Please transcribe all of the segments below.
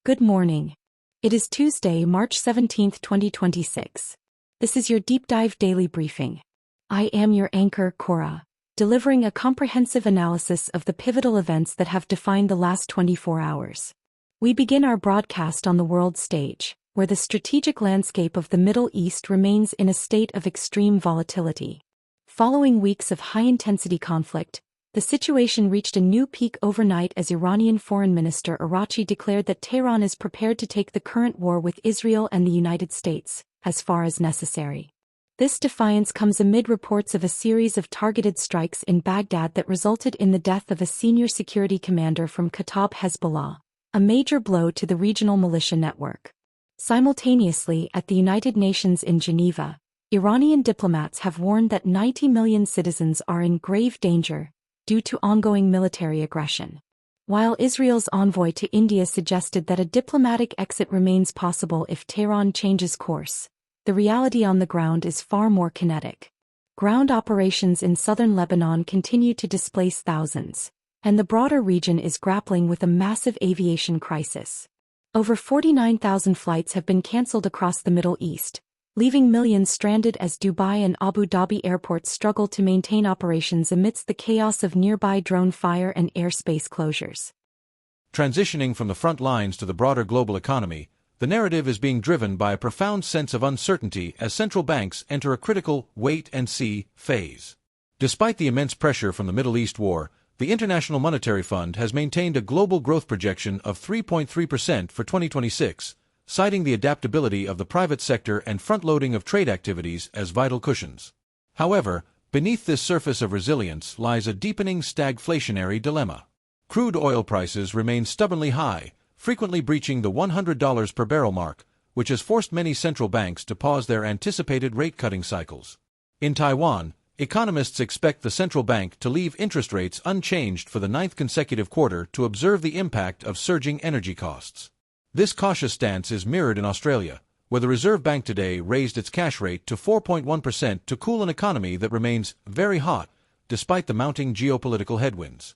Good morning. It is Tuesday, March 17, 2026. This is your deep dive daily briefing. I am your anchor, Cora, delivering a comprehensive analysis of the pivotal events that have defined the last 24 hours. We begin our broadcast on the world stage, where the strategic landscape of the Middle East remains in a state of extreme volatility. Following weeks of high-intensity conflict, the situation reached a new peak overnight as Iranian Foreign Minister Araghchi declared that Tehran is prepared to take the current war with Israel and the United States, as far as necessary. This defiance comes amid reports of a series of targeted strikes in Baghdad that resulted in the death of a senior security commander from Kataib Hezbollah, a major blow to the regional militia network. Simultaneously, at the United Nations in Geneva, Iranian diplomats have warned that 90 million citizens are in grave danger due to ongoing military aggression. While Israel's envoy to India suggested that a diplomatic exit remains possible if Tehran changes course, the reality on the ground is far more kinetic. Ground operations in southern Lebanon continue to displace thousands, and the broader region is grappling with a massive aviation crisis. Over 49,000 flights have been cancelled across the Middle East, leaving millions stranded as Dubai and Abu Dhabi airports struggle to maintain operations amidst the chaos of nearby drone fire and airspace closures. Transitioning from the front lines to the broader global economy, the narrative is being driven by a profound sense of uncertainty as central banks enter a critical wait-and-see phase. Despite the immense pressure from the Middle East war, the International Monetary Fund has maintained a global growth projection of 3.3% for 2026, citing the adaptability of the private sector and front-loading of trade activities as vital cushions. However, beneath this surface of resilience lies a deepening stagflationary dilemma. Crude oil prices remain stubbornly high, frequently breaching the $100 per barrel mark, which has forced many central banks to pause their anticipated rate-cutting cycles. In Taiwan, economists expect the central bank to leave interest rates unchanged for the ninth consecutive quarter to observe the impact of surging energy costs. This cautious stance is mirrored in Australia, where the Reserve Bank today raised its cash rate to 4.1% to cool an economy that remains very hot, despite the mounting geopolitical headwinds.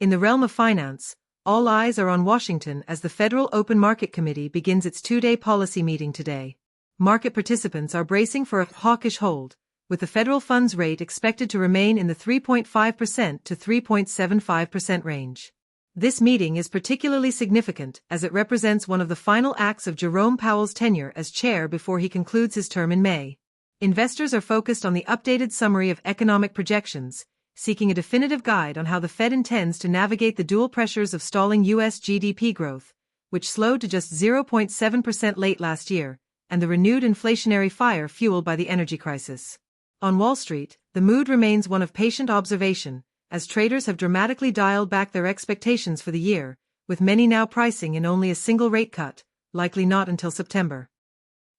In the realm of finance, all eyes are on Washington as the Federal Open Market Committee begins its two-day policy meeting today. Market participants are bracing for a hawkish hold, with the federal funds rate expected to remain in the 3.5% to 3.75% range. This meeting is particularly significant as it represents one of the final acts of Jerome Powell's tenure as chair before he concludes his term in May. Investors are focused on the updated summary of economic projections, seeking a definitive guide on how the Fed intends to navigate the dual pressures of stalling U.S. GDP growth, which slowed to just 0.7% late last year, and the renewed inflationary fire fueled by the energy crisis. On Wall Street, the mood remains one of patient observation, as traders have dramatically dialed back their expectations for the year, with many now pricing in only a single rate cut, likely not until September.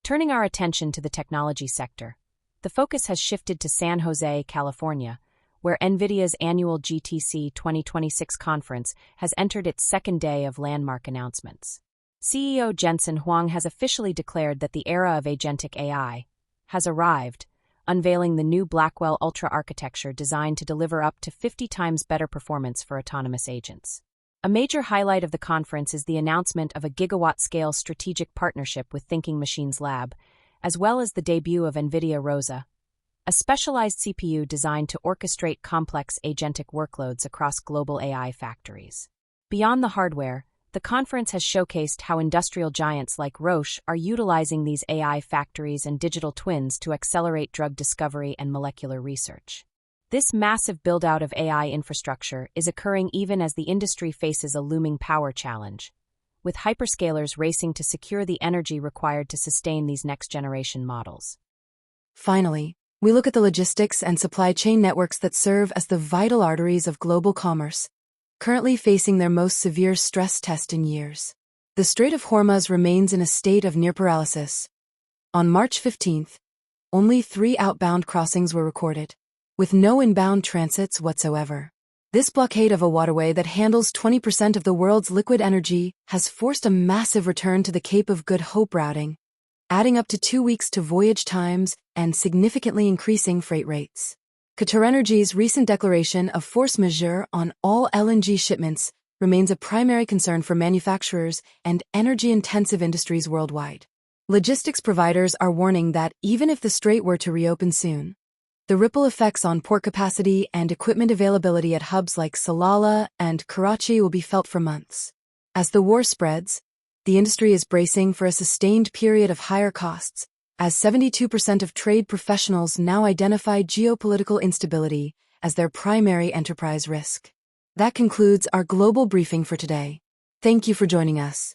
Turning our attention to the technology sector, the focus has shifted to San Jose, California, where NVIDIA's annual GTC 2026 conference has entered its second day of landmark announcements. CEO Jensen Huang has officially declared that the era of agentic AI has arrived, unveiling the new Blackwell Ultra architecture designed to deliver up to 50 times better performance for autonomous agents. A major highlight of the conference is the announcement of a gigawatt-scale strategic partnership with Thinking Machines Lab, as well as the debut of NVIDIA Rosa, a specialized CPU designed to orchestrate complex agentic workloads across global AI factories. Beyond the hardware, the conference has showcased how industrial giants like Roche are utilizing these AI factories and digital twins to accelerate drug discovery and molecular research. This massive build-out of AI infrastructure is occurring even as the industry faces a looming power challenge, with hyperscalers racing to secure the energy required to sustain these next-generation models. Finally, we look at the logistics and supply chain networks that serve as the vital arteries of global commerce, currently facing their most severe stress test in years. The Strait of Hormuz remains in a state of near paralysis. On March 15th, only 3 outbound crossings were recorded, with no inbound transits whatsoever. This blockade of a waterway that handles 20% of the world's liquid energy has forced a massive return to the Cape of Good Hope routing, adding up to 2 weeks to voyage times and significantly increasing freight rates. QatarEnergy's recent declaration of force majeure on all LNG shipments remains a primary concern for manufacturers and energy-intensive industries worldwide. Logistics providers are warning that even if the strait were to reopen soon, the ripple effects on port capacity and equipment availability at hubs like Salalah and Karachi will be felt for months. As the war spreads, the industry is bracing for a sustained period of higher costs, as 72% of trade professionals now identify geopolitical instability as their primary enterprise risk. That concludes our global briefing for today. Thank you for joining us.